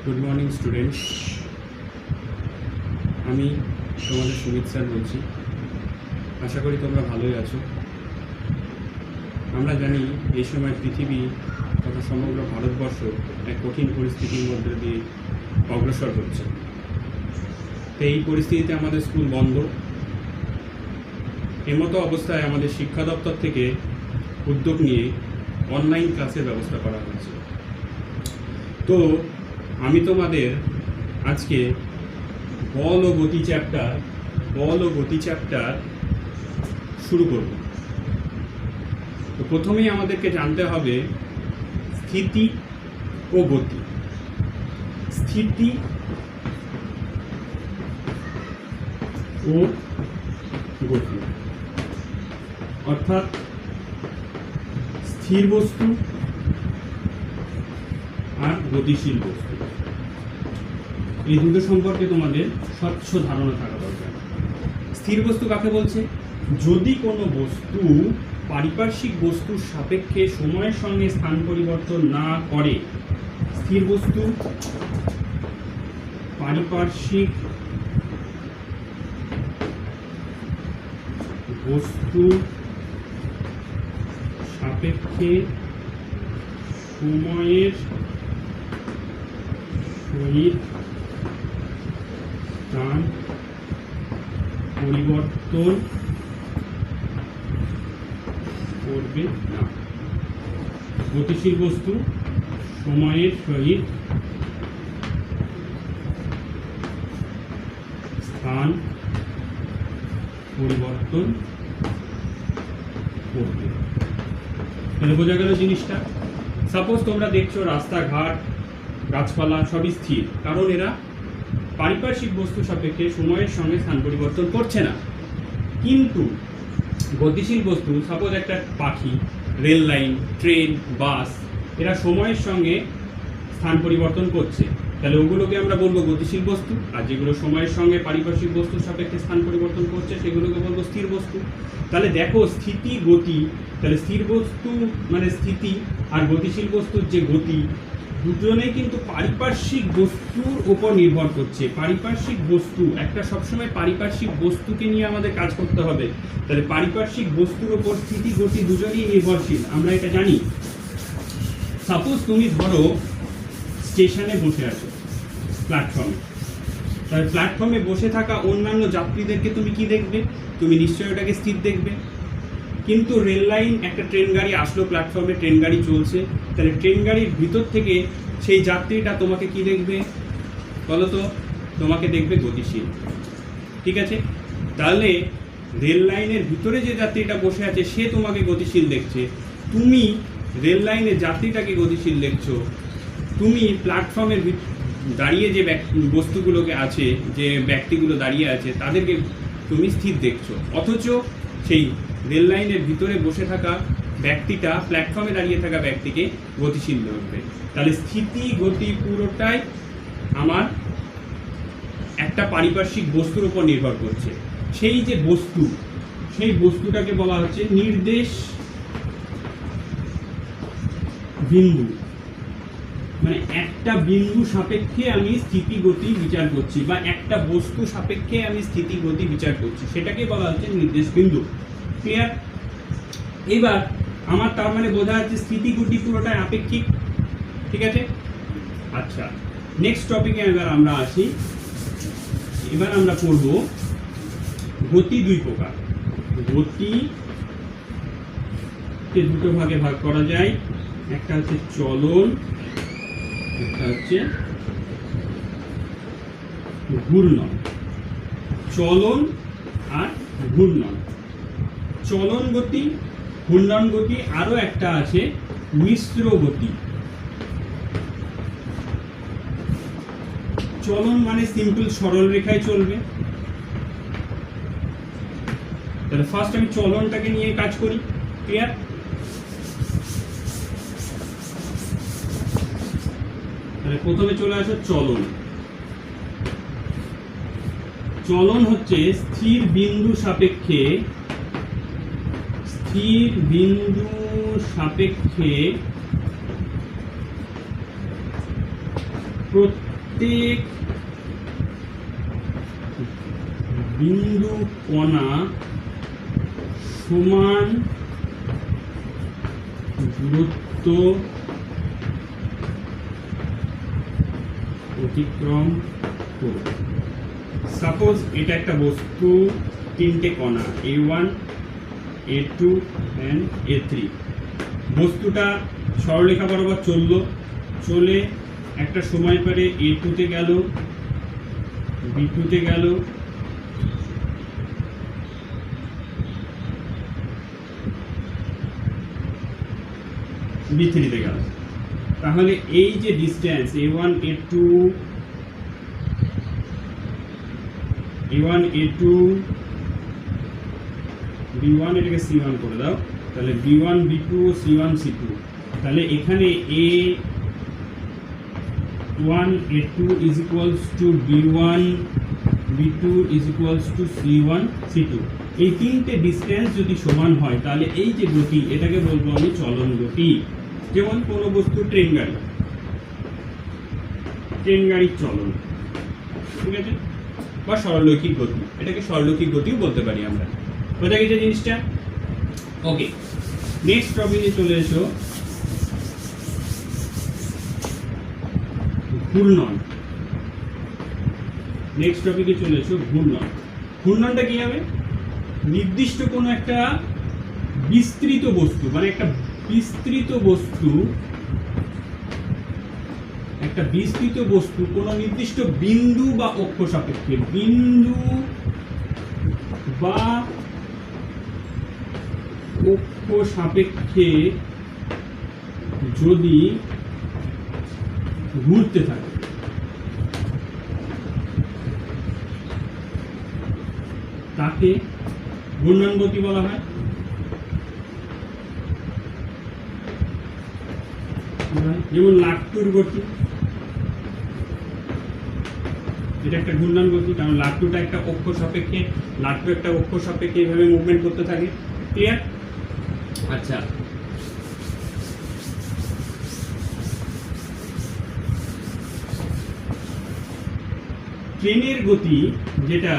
Good morning students. আমি তোমাদের Sumit sir বলছি। আশা করি তোমরা ভালোই আছো। আমরা জানি এই সময় পৃথিবী তথা সমগ্র ভারতবর্ষ এক কঠিন পরিস্থিতির মধ্যে দিয়ে অগ্রসর হচ্ছে। তো এই পরিস্থিতিতে আমাদের স্কুল বন্ধ। এমতো অবস্থায় আমাদের শিক্ষা দপ্তর থেকে উদ্যোগ নিয়ে অনলাইন ক্লাসের ব্যবস্থা করা হয়েছে। তো আমি তোমাদের আজকে বল ও গতি চ্যাপ্টার শুরু করব। তো প্রথমেই আমাদেরকে জানতে হবে স্থিতি ও গতি। স্থিতি ও গতি অর্থাৎ স্থির বস্তু আর গতিশীল বস্তু, এই দুটো সম্পর্কে তোমাদের স্বচ্ছ ধারণা থাকা দরকার। স্থির বস্তু কাকে বলছে? যদি কোনো বস্তু পারিপার্শ্বিক বস্তুর সাপেক্ষে সময়ের সঙ্গে স্থান পরিবর্তন না করে। স্থির বস্তু পারিপার্শ্বিক বস্তুর সাপেক্ষে সময়ের সহিত স্থান পরিবর্তন করবে না। গতিশীল বস্তু সময়ের সহিত স্থান পরিবর্তন করবে। তাহলে বোঝা গেল জিনিসটা। সাপোজ তোমরা দেখছো রাস্তাঘাট গাছপালা সবই স্থির, কারণ এরা পারিপার্শ্বিক বস্তু সাপেক্ষে সময়ের সঙ্গে স্থান পরিবর্তন করছে না। কিন্তু গতিশীল বস্তু, সাপোজ একটা পাখি, রেল লাইন, ট্রেন, বাস, এরা সময়ের সঙ্গে স্থান পরিবর্তন করছে। তাহলে ওগুলোকে আমরা বলবো গতিশীল বস্তু, আর যেগুলো সময়ের সঙ্গে পারিপার্শ্বিক বস্তুর সাপেক্ষে স্থান পরিবর্তন করছে সেগুলোকে বলবো স্থির বস্তু। তাহলে দেখো স্থিতি গতি, তাহলে স্থির বস্তু মানে স্থিতি আর গতিশীল বস্তুর যে গতি, দুজনেই কিন্তু পারিপার্শ্বিক বস্তুর উপর নির্ভর করছে। পারিপার্শ্বিক বস্তু একটা সবসময় পারিপার্শ্বিক বস্তুকে নিয়ে আমাদের কাজ করতে হবে। তাহলে পারিপার্শ্বিক বস্তুর উপর স্থিতি গতি দুজনেই নির্ভরশীল, আমরা এটা জানি। সাপোজ তুমি ধরো স্টেশনে বসে আছো, প্ল্যাটফর্মে। তাহলে প্ল্যাটফর্মে বসে থাকা অন্যান্য যাত্রীদেরকে তুমি কি দেখবে? তুমি নিশ্চয়ই ওটাকে স্থির দেখবে। কিন্তু রেল লাইন, একটা ট্রেন গাড়ি আসলো প্ল্যাটফর্মে, ট্রেন গাড়ি চলছে, তাহলে ট্রেন গাড়ির ভিতর থেকে সেই যাত্রীটা তোমাকে কি দেখবে বলো তো? তোমাকে দেখবে গতিশীল। ঠিক আছে? তাহলে রেল লাইনের ভিতরে যে যাত্রীটা বসে আছে সে তোমাকে গতিশীল দেখছে, তুমি রেল লাইনের যাত্রীটাকে গতিশীল দেখছো। তুমি প্ল্যাটফর্মের দাঁড়িয়ে যে বস্তুগুলোকে আছে, যে ব্যক্তিগুলো দাঁড়িয়ে আছে তাদেরকে তুমি স্থির দেখছো, অথচ সেই রেল লাইনের ভিতরে বসে থাকা ব্যক্তিটা প্ল্যাটফর্মে দাঁড়িয়ে থাকা ব্যক্তিকে গতিশীল দেখবে। তাহলে স্থিতি গতি পুরোটাই আমার একটা পারিপার্শ্বিক বস্তুর উপর নির্ভর করছে। সেই যে বস্তু, সেই বস্তুটাকে বলা হচ্ছে নির্দেশ বিন্দু। মানে একটা বিন্দু সাপেক্ষে আমি স্থিতি গতি বিচার করছি, বা একটা বস্তু সাপেক্ষে আমি স্থিতি গতি বিচার করছি, সেটাকে বলা হচ্ছে নির্দেশ বিন্দু। ক্লিয়ার? এবার আমার তার মানে বোঝা যাচ্ছে স্থিতি গতি পুরোটাই আপেক্ষিক। ঠিক আছে? আচ্ছা, নেক্সট টপিকে এবার আমরা আসি। এবার আমরা পড়ব গতি দুই প্রকার। গতিকে দুটো ভাগে ভাগ করা যায়, একটা হচ্ছে চলন, একটা হচ্ছে ঘূর্ণন। চলন আর ঘূর্ণন। চলন গতি, ঘূর্ণন গতি, আরো একটা আছে মিশ্র গতি। চলন মানে সিম্পল সরল রেখায় চলবে। তাহলে ফার্স্ট আমি চলনটাকে নিয়ে কাজ করি। ক্লিয়ার? তাহলে প্রথমে চলে আসো চলন। চলন হচ্ছে স্থির বিন্দু সাপেক্ষে প্রত্যেক বিন্দু কণা সমান দূরত্ব অতিক্রম করবে। সাপোজ এটা একটা বস্তু, তিনটে কণা A1 A2 and A3। বস্তুটা সরলরেখা বরাবর চলে একটা সময় পরে A2 তে গেল, B2 তে গেল, B3 তে গেল। তাহলে এই যে ডিসটেন্স A1 A2 B1 এটাকে C1 করে দাও, তাহলে B1 B2 C1 C2। তাহলে এখানে A1 A2 is equals to B1 B2 is equals to C1 C2। এই তিনটে ডিসটেন্স যদি সমান হয় তাহলে এই যে গতি এটাকে বলবো আমি চলন গতি। যেমন কোনো বস্তু ট্রেন গাড়ির চলন, ঠিক আছে, বা সরলরৈখিক গতি, এটাকে সরলরৈখিক গতিও বলতে পারি আমরা। বোঝা গেছে জিনিসটা? ওকে, নেক্সট টপিকে চলে এসো, ঘূর্ণন। ঘূর্ণনটা কি হবে? নির্দিষ্ট কোনো একটা বিস্তৃত বস্তু, মানে একটা বিস্তৃত বস্তু কোনো নির্দিষ্ট বিন্দু বা অক্ষ সাপেক্ষে যদি ঘুরতে থাকে, তাকে ঘূর্ণন গতি বলা হয়। যেমন লাট্টুর গতি, এটা একটা ঘূর্ণন গতি, কারণ লাট্টুটা একটা অক্ষ সাপেক্ষে এইভাবে মুভমেন্ট করতে থাকে। ক্লিয়ার? আচ্ছা, ট্রেনের গতি, যেটা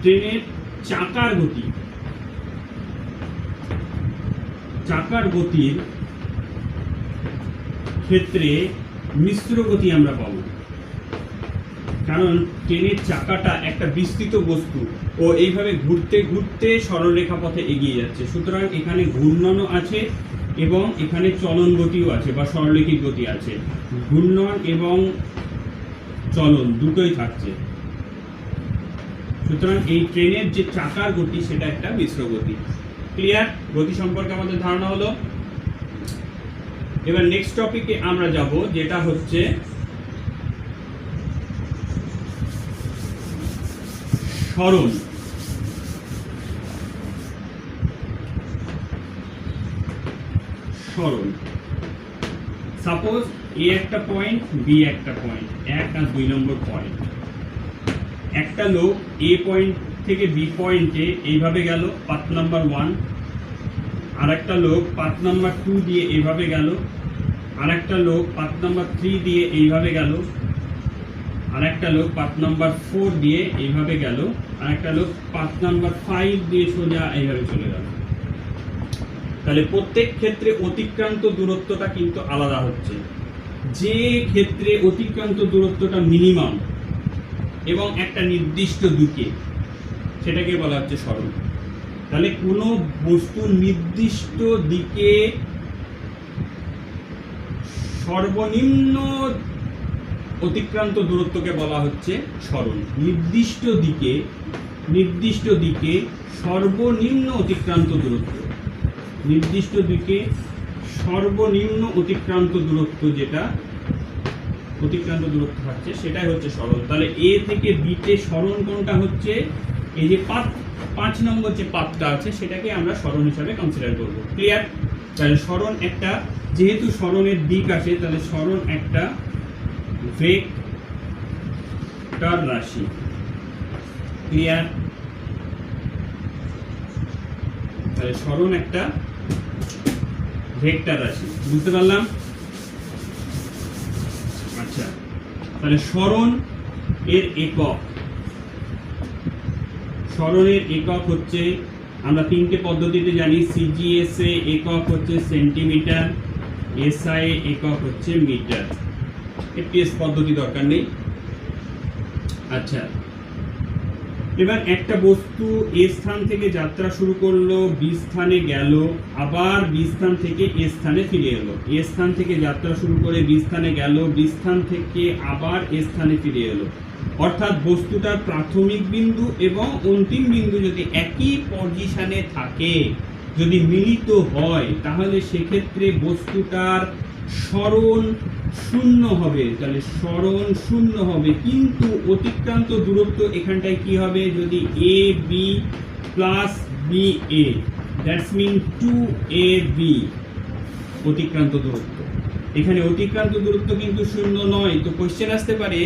ট্রেনের চাকার গতির ক্ষেত্রে মিশ্র গতি আমরা পাবো, কারণ ট্রেনের চাকাটা একটা বিস্তৃত বস্তু ও এইভাবে ঘুরতে ঘুরতে সরলরেখা পথে এগিয়ে যাচ্ছে। সুতরাং এখানে ঘূর্ণনও আছে এবং এখানে চলন গতিও আছে বা সরলরৈখিক গতি আছে। ঘূর্ণন এবং চলন দুটোই থাকছে। সুতরাং এই ট্রেনের যে চাকার গতি সেটা একটা মিশ্র গতি। ক্লিয়ার? গতি সম্পর্কে আমাদের ধারণা হলো। এবার নেক্সট টপিকে আমরা যাব, যেটা হচ্ছে সরণ। সাপোজ এ একটা পয়েন্ট, বি একটা পয়েন্ট, 1 আর 2 নম্বর পয়েন্ট। একটা লোক এ পয়েন্ট থেকে বি পয়েন্টে এইভাবে গেল, পাথ নাম্বার 1। আর একটা লোক পাথ নাম্বার 2 দিয়ে এইভাবে গেল, আর একটা লোক পাথ নাম্বার 3 দিয়ে এইভাবে গেল, আর একটা লোক পাথ নাম্বার 4 দিয়ে এইভাবে গেল, আর একটা লোক পাথ নাম্বার 5 দিয়ে সোজা এইভাবে চলে গেল। তাহলে প্রত্যেক ক্ষেত্রে অতিক্রান্ত দূরত্বটা কিন্তু আলাদা হচ্ছে। যে ক্ষেত্রে অতিক্রান্ত দূরত্বটা মিনিমাম এবং একটা নির্দিষ্ট দিকে, সেটাকে বলা হচ্ছে সরণ। তাহলে কোনো বস্তুর নির্দিষ্ট দিকে সর্বনিম্ন অতিক্রান্ত দূরত্বকে বলা হচ্ছে সরণ। নির্দিষ্ট দিকে সর্বনিম্ন অতিক্রান্ত দূরত্ব, যেটা অতিক্রান্ত দূরত্ব থাকছে সেটাই হচ্ছে সরণ। তাহলে এ থেকে বিতে সরণ কোনটা হচ্ছে? এই যে 5 নম্বর যে পাথটা আছে সেটাকে আমরা সরণ হিসাবে কনসিডার করব। ক্লিয়ার? তাহলে সরণ একটা, যেহেতু সরণের দিক আছে, তাহলে সরণ একটা ভেক্টর রাশি। ক্লিয়ার? তাহলে সরণ একটা ভেক্টর রাশি। বুঝতে পারলাম? আচ্ছা, তাহলে সরণ এর একক, সরণের একক হচ্ছে আমরা তিনটে পদ্ধতিতে জানি। সিজিএসএ একক হচ্ছে সেন্টিমিটার, এসআই একক হচ্ছে মিটার। এপিএস পদ্ধতি দরকার নেই। আচ্ছা, এবার একটা বস্তু এ স্থান থেকে যাত্রা শুরু করলো, বি স্থানে গেল, আবার বি স্থান থেকে এ স্থানে ফিরে এলো। এ স্থান থেকে যাত্রা শুরু করে বি স্থানে গেল, বি স্থান থেকে আবার এ স্থানে ফিরে এলো। অর্থাৎ বস্তুটার প্রাথমিক বিন্দু এবং অন্তিম বিন্দু যদি একই পজিশনে থাকে, যদি মিলিত হয়, তাহলে সেক্ষেত্রে বস্তুটার সরণ শূন্য হবে। তাহলে সরণ শূন্য হবে, কিন্তু অতিক্রান্ত দূরত্ব এখানটায় কি হবে? যদি A B plus B A, that's mean 2ab অতিক্রান্ত দূরত্ব। এখানে অতিক্রান্ত দূরত্ব কিন্তু শূন্য নয়। তো কোশ্চেন আসতে পারে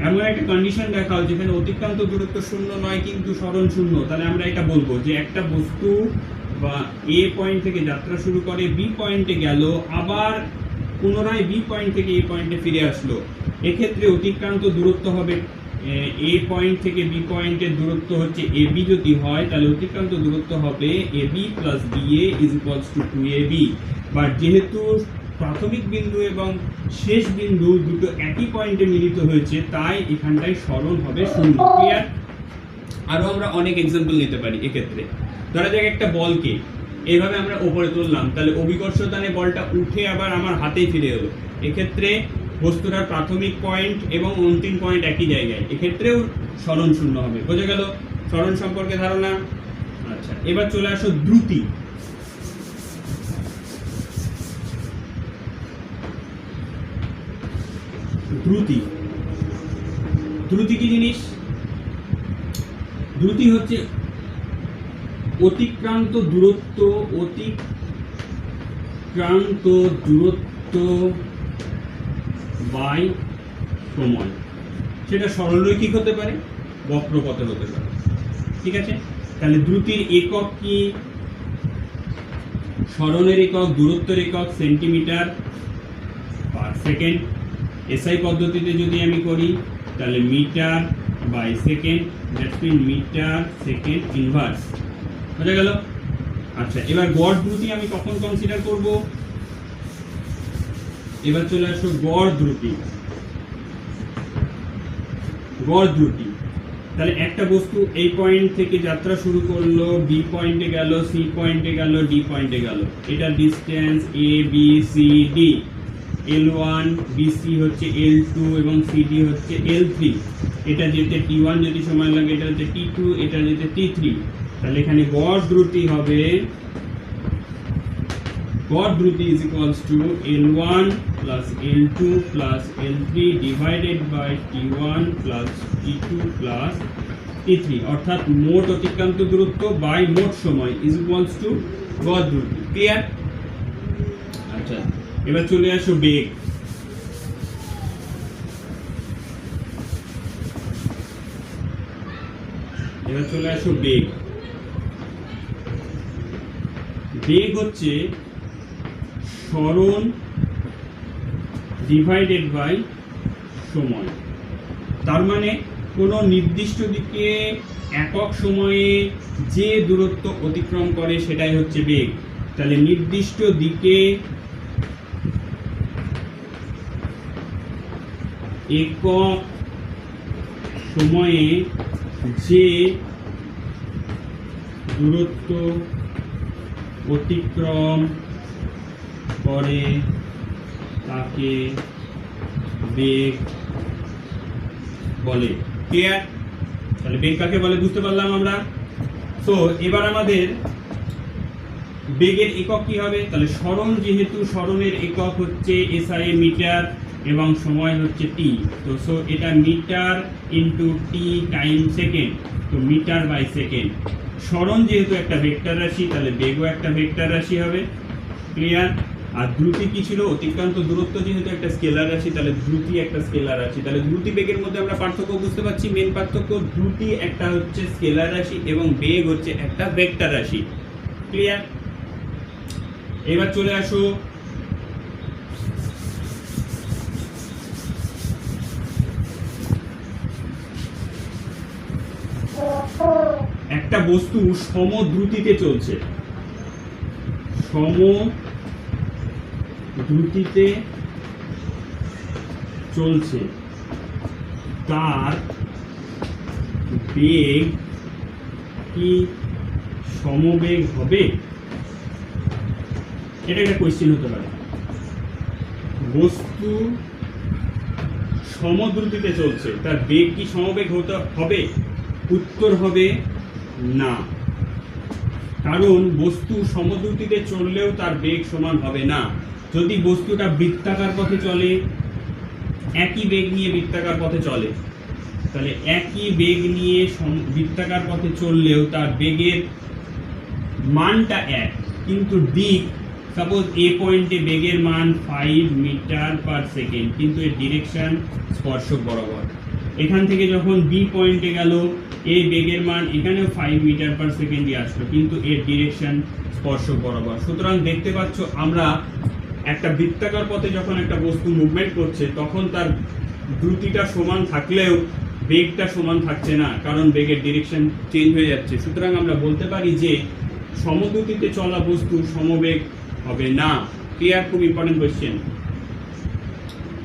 এমন একটা কন্ডিশন দেখাও যেখানে অতিক্রান্ত দূরত্ব শূন্য নয় কিন্তু সরণ শূন্য। তাহলে আমরা এটা বলবো যে একটা বস্তু বা এ পয়েন্ট থেকে যাত্রা শুরু করে, বি পয়েন্টে গেল, আবার পুনরায় বি পয়েন্ট থেকে এ পয়েন্টে ফিরে আসলো। এক্ষেত্রে অতিক্রান্ত দূরত্ব হবে এ পয়েন্ট থেকে বি পয়েন্টের দূরত্ব হচ্ছে এ বি যদি হয়, তাহলে অতিক্রান্ত দূরত্ব হবে A B plus B A is equals to 2ab। But যেহেতু প্রাথমিক বিন্দু এবং শেষ বিন্দু দুটো একই পয়েন্টে মিলিত হয়েছে, তাই এখানটায় সরণ হবে শূন্য। ক্লিয়ার? আরও আমরা অনেক এক্সাম্পল নিতে পারি। এক্ষেত্রে ধরা যাক একটা বলকে এইভাবে আমরা ওপরে তুললাম, তাহলে অভিকর্ষ টানে বলটা উঠে আবার আমার হাতেই ফিরে এলো। এক্ষেত্রে বস্তুটার প্রাথমিক পয়েন্ট এবং অন্তিম পয়েন্ট একই জায়গায়, এক্ষেত্রেও সরণ শূন্য হবে। বোঝা গেল সরণ সম্পর্কে ধারণা? আচ্ছা, এবার চলে আসো দ্রুতি। দ্রুতি, দ্রুতি কি জিনিস? দ্রুতি হচ্ছে অতিক্রান্ত দূরত্ব, অতিক্রান্ত দূরত্ব বাই সময়। সেটা সরলরৈখিক হতে পারে, বক্রপথের হতে পারে। ঠিক আছে? তাহলে দ্রুতির একক কি? সরণের একক, দূরত্বের একক সেন্টিমিটার পার সেকেন্ড। এসআই পদ্ধতিতে যদি আমি করি তাহলে metre by second, that's mean metre second inverse. বোঝা গেল? আচ্ছা, এবার গড় দ্রুতি আমি কখন কনসিডার করব? এবার চলে আসো গড় দ্রুতি। গড় দ্রুতি, তাহলে একটা বস্তু এই পয়েন্ট থেকে যাত্রা শুরু করলো, বি পয়েন্টে গেল, সি পয়েন্টে গেল, ডি পয়েন্টে গেল। এটা distance A B C D. L1 BC হচ্ছে L2 এবং CD হচ্ছে L3। এটা যেতে T1 যদি সময় লাগে, এটা হচ্ছে T2, এটা যেতে T3। তাহলে এখানে গড় দ্রুতি হবে, গড় দ্রুতি is equals to L1 plus L2 plus L3 divided by T1 plus T2 plus T3, অর্থাৎ মোট অতিক্রান্ত দূরত্ব বাই মোট সময় ইজ ইকুয়ালস টু গড় দ্রুতি। ক্লিয়ার? আচ্ছা, এবার চলে আসো বেগ। এবার চলে আসো বেগ। বেগ হচ্ছে সরণ ডিভাইডেড বাই সময়। তার মানে কোনো নির্দিষ্ট দিকে একক সময়ে যে দূরত্ব অতিক্রম করে সেটাই হচ্ছে বেগ। তাহলে নির্দিষ্ট দিকে একক সময়ে যে দূরত্ব অতিক্রম করে তাকে বেগ বলে। ক্লিয়ার? তাহলে বেগ কাকে বলে বুঝতে পারলাম আমরা। তো এবার আমাদের বেগের একক কি হবে? তাহলে সরণ, যেহেতু সরণের একক হচ্ছে SI মিটার এবং সময় হচ্ছে t, তো সো এটা metre into tea time second, তো মিটার বাই সেকেন্ড। সরণ যেহেতু একটা ভেক্টর রাশি, তাহলে বেগও একটা ভেক্টর রাশি হবে। ক্লিয়ার? আর দ্রুতি কি ছিল? অতিক্রান্ত দূরত্ব যেহেতু একটা স্কেলার রাশি, তাহলে দ্রুতি একটা স্কেলার রাশি। তাহলে দ্রুতি বেগের মধ্যে আমরা পার্থক্য বুঝতে পারছি। মেন পার্থক্য, দ্রুতি একটা হচ্ছে স্কেলার রাশি এবং বেগ হচ্ছে একটা ভেক্টর রাশি। ক্লিয়ার? এবার চলে আসো একটা বস্তু সমদ্রুতিতে চলছে, সমদ্রুতিতে চলছে, তার বেগ কি সমবেগ হবে? এটা একটা কোয়েশ্চেন হতে পারে। বস্তু সমদ্রুতিতে চলছে, তার বেগ কি সমবেগ হতে হবে? উত্তর হবে না, কারণ বস্তু সমদ্রুতিতে চললেও তার বেগ সমান হবে না। যদি বস্তুটা বৃত্তাকার পথে চলে, একই বেগ নিয়ে বৃত্তাকার পথে চলে, তাহলে একই বেগ নিয়ে বৃত্তাকার পথে চললেও তার বেগের মানটা এক, কিন্তু দিক, সাপোজ এ পয়েন্টে বেগের মান 5 মিটার পার সেকেন্ড, কিন্তু এর ডিরেকশন স্পর্শক বরাবর। এখান থেকে যখন বি পয়েন্টে গেল, এই বেগের মান এখানেও 5 মিটার পার সেকেন্ডই আসলো, কিন্তু এর ডিরেকশন স্পর্শক বরাবর। সুতরাং দেখতে পাচ্ছ, আমরা একটা বৃত্তাকার পথে যখন একটা বস্তু মুভমেন্ট করছে, তখন তার দ্রুতিটা সমান থাকলেও বেগটা সমান থাকছে না, কারণ বেগের ডিরেকশন চেঞ্জ হয়ে যাচ্ছে। সুতরাং আমরা বলতে পারি যে সমদ্রুতিতে চলা বস্তু সমবেগ হবে না। ক্লিয়ার? খুব ইম্পর্টেন্ট কোয়েশ্চেন।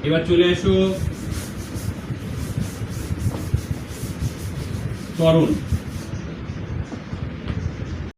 এবার চলে এসো ত্বরণ।